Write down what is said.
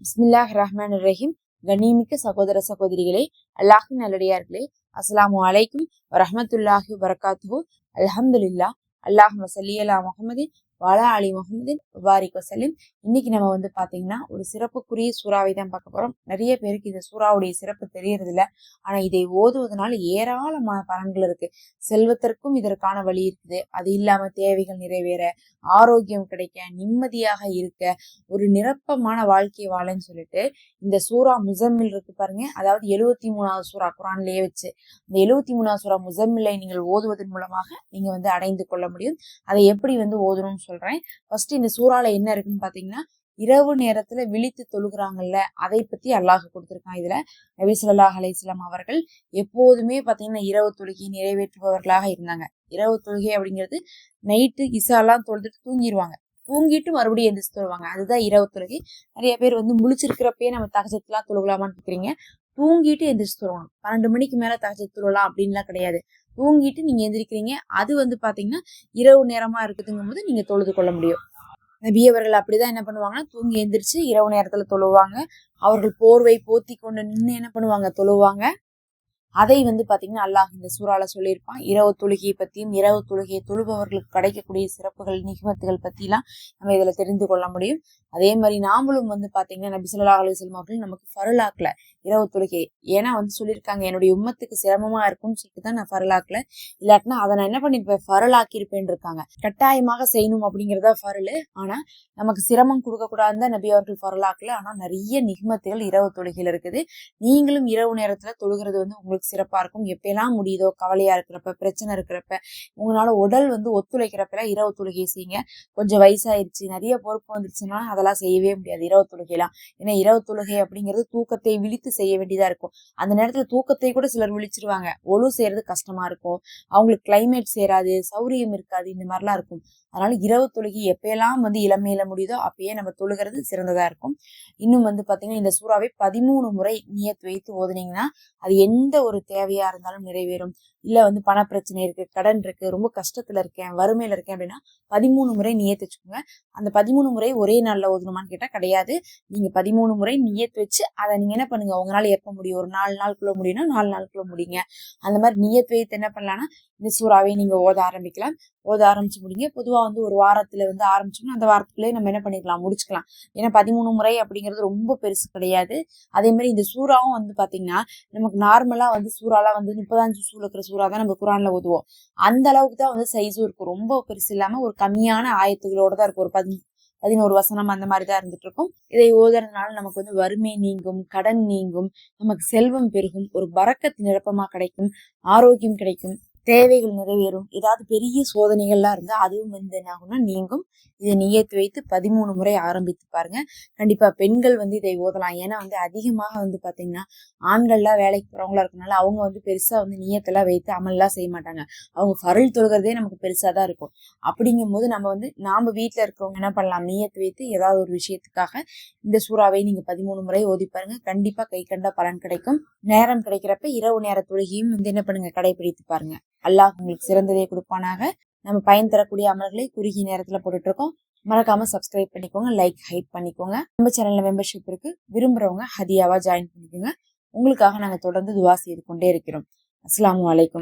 பிஸ்மில்லாஹ் ரஹ்மான் ரஹீம். கண்ணியமிக்க சகோதர சகோதரிகளே, அல்லாஹின் நல்லடியார்களே, அஸ்ஸலாமு அலைக்கும் வரஹ்மத்துல்லாஹி வபரகாத்துஹு. அல்ஹம்துலில்லாஹ். அல்லாஹும்ம ஸல்லி அலா முஹம்மதின் வஅலா அலி முஹம்மதின் வபாரிக் வஸல்லிம். இன்னைக்கு நம்ம பாத்தீங்கன்னா ஒரு சிறப்புக்குரிய சூறாவை தான் பார்க்க போறோம். நிறைய பேருக்கு இந்த சூறாவுடைய சிறப்பு தெரியறது இல்ல. ஆனா இதை ஓதுவதனால ஏராளமான பலன்கள் இருக்கு. செல்வத்திற்கும் இதற்கான வழி இருக்குது. அது இல்லாம தேவைகள் நிறைவேற, ஆரோக்கியம் கிடைக்க, நிம்மதியாக இருக்க, ஒரு நிரப்பமான வாழ்க்கை வாழன்னு சொல்லிட்டு இந்த சூரா முஸம்மில் இருக்கு பாருங்க. அதாவது 73வது சூரா குரான்லயே வச்சு இந்த 73வது சூரா முஸம்மிலை நீங்கள் ஓதுவதன் மூலமாக நீங்க அடைந்து கொள்ள முடியும். அதை எப்படி ஓதணும்னு சொல்றேன். ஃபர்ஸ்ட் இந்த சூறால என்ன இருக்குன்னு பாத்தீங்கன்னா, இரவு நேரத்துல விழித்து தொழுகிறாங்கல்ல, அதை பத்தி அல்லாஹ் கொடுத்திருக்கான். இதுல நபி ஸல்லல்லாஹு அலைஹி வஸல்லம் அவர்கள் எப்போதுமே பாத்தீங்கன்னா இரவு தொழுகை நிறைவேற்றுபவர்களாக இருந்தாங்க. இரவு தொழுகை அப்படிங்கிறது நைட்டு இசாலாம் தொழுதுட்டு தூங்கிடுவாங்க. தூங்கிட்டு மறுபடியும் எந்திரிச்சு தொழுவாங்க. அதுதான் இரவு தொழுகை. நிறைய பேர் முழிச்சிருக்கிறப்பயே நம்ம தஹஜ்ஜுத்லாம் தொழுகலாமான்னு கேக்குறீங்க. தூங்கிட்டு எந்திரிச்சு தொழணும். 12 மணிக்கு மேல தஹஜ்ஜுத் தொழலாம் அப்படின்லாம் கிடையாது. தூங்கிட்டு நீங்க எந்திரிக்கிறீங்க, அது பாத்தீங்கன்னா இரவு நேரமா இருக்குதுங்கும் போது நீங்க தொழுது கொள்ள முடியும். நபி அவர்கள் அப்படிதான் என்ன பண்ணுவாங்கன்னா, தூங்கி எந்திரிச்சு இரவு நேரத்துல தொழுவாங்க. அவர்கள் போர்வை போத்தி கொண்டு நின்று என்ன பண்ணுவாங்க, தொழுவாங்க. அதை பாத்தீங்கன்னா அல்லாஹ் இந்த சூறால சொல்லியிருப்பான். இரவு தொழுகையை பத்தியும், இரவு தொழுகையை தொழுபவர்களுக்கு கிடைக்கக்கூடிய சிறப்புகள், நிகமத்துகள் பத்தி எல்லாம் நம்ம இதுல தெரிந்து கொள்ள முடியும். அதே மாதிரி நாமளும் பாத்தீங்கன்னா நபி ஸல்லல்லாஹு அலைஹி வஸல்லம் அவர்கள் நமக்கு ஃபர்லாக்கல இரவு தொழுகை. ஏன்னா சொல்லியிருக்காங்க, என்னுடைய உம்மத்துக்கு சிரமமா இருக்கும்னு சொல்லிட்டு தான் நான் ஃபர்லாக்கல. இல்லாட்டினா அதை நான் என்ன பண்ணிருப்பேன், ஃபர்லாக்கி இருப்பேன் இருக்காங்க. கட்டாயமாக செய்யணும் அப்படிங்கிறதா ஃபர்லு. ஆனா நமக்கு சிரமம் கொடுக்க கூடாதுன்னு தான் நபி அவர்கள் ஃபர்லாக்கல. ஆனா நிறைய நிகமத்துகள் இரவு தொழுகையில இருக்குது. நீங்களும் இரவு நேரத்துல தொழுகிறது உங்களுக்கு சிறப்பா இருக்கும். எப்பெல்லாம் முடியுதோ, கவலையா இருக்கிறப்ப, பிரச்சனை இருக்கிறப்ப, உங்களால உடல் ஒத்துழைக்கிறப்ப இரவு தொழுகை செய்யுங்க. கொஞ்சம் வயசாயிருச்சு, நிறைய பொறுப்பு வந்துருச்சுன்னா அதெல்லாம் செய்யவே முடியாது இரவு தொழுகைலாம். ஏன்னா இரவு தொழுகை அப்படிங்கிறது தூக்கத்தை விழித்து செய்ய வேண்டியதா இருக்கும். அந்த நேரத்துல தூக்கத்தை கூட சிலர் விழிச்சிருவாங்க. ஒழு செய்யறது கஷ்டமா இருக்கும், அவங்களுக்கு கிளைமேட் சேராது, சௌரியம் இருக்காது, இந்த மாதிரிலாம் இருக்கும். அதனால இரவு தொழுகை எப்பயெல்லாம் இளமையில முடியுதோ அப்பயே நம்ம தொழுகிறது சிறந்ததா இருக்கும். இன்னும் பாத்தீங்கன்னா இந்த சூறாவை 13 முறை நியத் வைத்து ஓதுனீங்கன்னா அது எந்த ஒரு தேவையா இருந்தாலும் நிறைவேறும். இல்ல பண பிரச்சனை இருக்கு, கடன் இருக்கு, ரொம்ப கஷ்டத்துல இருக்கேன், வறுமையில இருக்கேன் அப்படின்னா 13 முறை நியத் வச்சுக்கோங்க. அந்த 13 முறை ஒரே நாள்ல ஓதணுமான்னு கேட்டா கிடையாது. நீங்க 13 முறை நியத் வச்சு அதை நீங்க என்ன பண்ணுங்க, உங்களால எப்ப முடியும், ஒரு 4 நாளுக்குள்ள முடியும்னா 4 நாளுக்குள்ள முடிங்க. அந்த மாதிரி நியத் வைத்து என்ன பண்ணலாம்னா இந்த சூறாவை நீங்க ஓத ஆரம்பிக்கலாம். ஓத ஆரம்பிச்சு முடிங்க. பொதுவா ஒரு வாரத்துல ஆரம்பிச்சோம்னா அந்த வாரத்துக்குள்ளே நம்ம என்ன பண்ணிக்கலாம், முடிச்சுக்கலாம். ஏன்னா 13 முறை அப்படிங்கிறது ரொம்ப பெருசு கிடையாது. அதே மாதிரி இந்த சூறாவும் பாத்தீங்கன்னா நமக்கு நார்மலா சூறாலாம் 35 சூழ் இருக்கிற சூறா தான் நம்ம குரான்ல ஓதுவோம். அந்த அளவுக்கு தான் சைஸும் இருக்கும். ரொம்ப பெருசு இல்லாம ஒரு கம்மியான ஆயத்துகளோட தான் இருக்கும். ஒரு 11 வசனம் அந்த மாதிரிதான் இருந்துட்டு இருக்கும். இதை ஓதுறதுனால நமக்கு வறுமை நீங்கும், கடன் நீங்கும், நமக்கு செல்வம் பெருகும், ஒரு பரக்கத் நிரப்பமா கிடைக்கும், ஆரோக்கியம் கிடைக்கும், தேவைகள் நிறைவேறும். ஏதாவது பெரிய சோதனைகள்லாம் இருந்தா அதுவும் என்ன ஆகும்னா நீங்கும். இதை நியத்து வைத்து 13 முறை ஆரம்பித்து பாருங்க. கண்டிப்பா பெண்கள் இதை ஓதலாம். ஏன்னா அதிகமாக பாத்தீங்கன்னா ஆண்கள்லாம் வேலைக்கு போறவங்களா இருக்கனால அவங்க பெருசா நியத்தெல்லாம் வைத்து அமல்லாம் செய்ய மாட்டாங்க. அவங்க ஃபர்ல் தொழுகிறதே நமக்கு பெருசா தான் இருக்கும். அப்படிங்கும் போது நாம வீட்டுல இருக்கிறவங்க என்ன பண்ணலாம், நியத்து வைத்து ஏதாவது ஒரு விஷயத்துக்காக இந்த சூறாவை நீங்க 13 முறை ஓதி பாருங்க. கண்டிப்பா கை கண்ட பலன் கிடைக்கும். நேரம் கிடைக்கிறப்ப இரவு நேர தொழுகையும் என்ன பண்ணுங்க, கடைபிடித்து பாருங்க. அல்லாஹ் உங்களுக்கு சிறந்ததை கொடுப்பானாக. நம்ம பயன் தரக்கூடிய அமல்களை குறுகிய நேரத்துல போட்டுட்டு இருக்கோம். மறக்காம சப்ஸ்கிரைப் பண்ணிக்கோங்க, லைக், ஹைப் பண்ணிக்கோங்க. நம்ம சேனல்ல மெம்பர்ஷிப் இருக்கு. விரும்புறவங்க ஹதியாவா ஜாயின் பண்ணிக்கோங்க. உங்களுக்காக நாங்க தொடர்ந்து துவா செய்து கொண்டே இருக்கிறோம். அஸ்ஸலாமு அலைக்கும்.